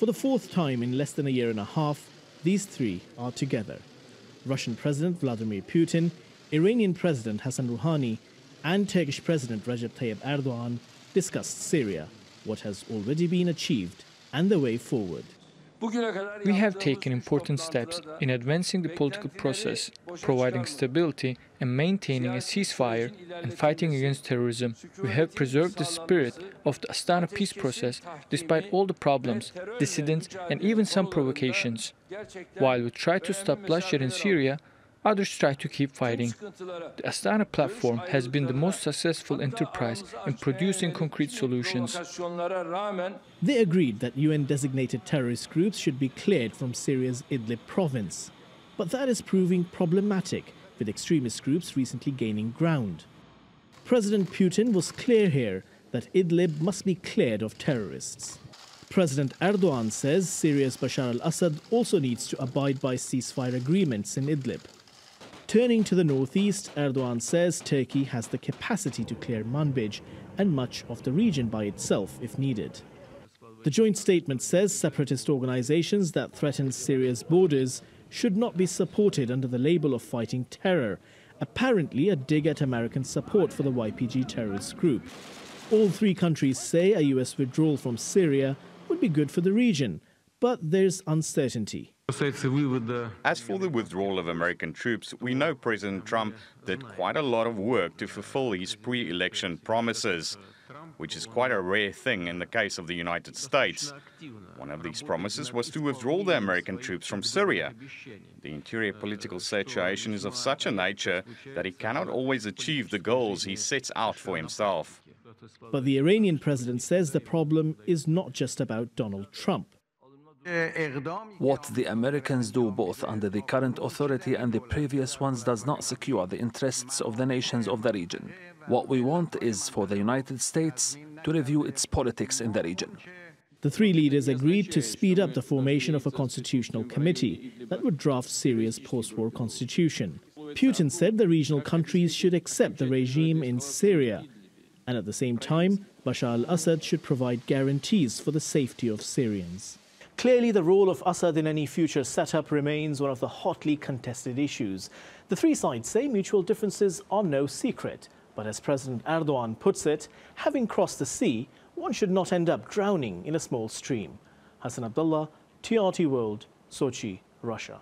For the fourth time in less than a year and a half, these three are together. Russian President Vladimir Putin, Iranian President Hassan Ruhani, and Turkish President Recep Tayyip Erdoğan discussed Syria, what has already been achieved, and the way forward. We have taken important steps in advancing the political process, providing stability and maintaining a ceasefire and fighting against terrorism. We have preserved the spirit of the Astana peace process despite all the problems, dissidents and even some provocations. While we try to stop bloodshed in Syria, others try to keep fighting. The Astana platform has been the most successful enterprise in producing concrete solutions. They agreed that UN-designated terrorist groups should be cleared from Syria's Idlib province. But that is proving problematic, with extremist groups recently gaining ground. President Putin was clear here that Idlib must be cleared of terrorists. President Erdoğan says Syria's Bashar al-Assad also needs to abide by ceasefire agreements in Idlib. Turning to the northeast, Erdoğan says Turkey has the capacity to clear Manbij and much of the region by itself if needed. The joint statement says separatist organizations that threaten Syria's borders should not be supported under the label of fighting terror, apparently a dig at American support for the YPG terrorist group. All three countries say a US withdrawal from Syria would be good for the region, but there's uncertainty. As for the withdrawal of American troops, we know President Trump did quite a lot of work to fulfill his pre-election promises, which is quite a rare thing in the case of the United States. One of these promises was to withdraw the American troops from Syria. The interior political situation is of such a nature that he cannot always achieve the goals he sets out for himself. But the Iranian president says the problem is not just about Donald Trump. What the Americans do both under the current authority and the previous ones does not secure the interests of the nations of the region. What we want is for the United States to review its politics in the region. The three leaders agreed to speed up the formation of a constitutional committee that would draft Syria's post-war constitution. Putin said the regional countries should accept the regime in Syria, and at the same time, Bashar al-Assad should provide guarantees for the safety of Syrians. Clearly, the role of Assad in any future setup remains one of the hotly contested issues. The three sides say mutual differences are no secret. But as President Erdoğan puts it, having crossed the sea, one should not end up drowning in a small stream. Hassan Abdullah, TRT World, Sochi, Russia.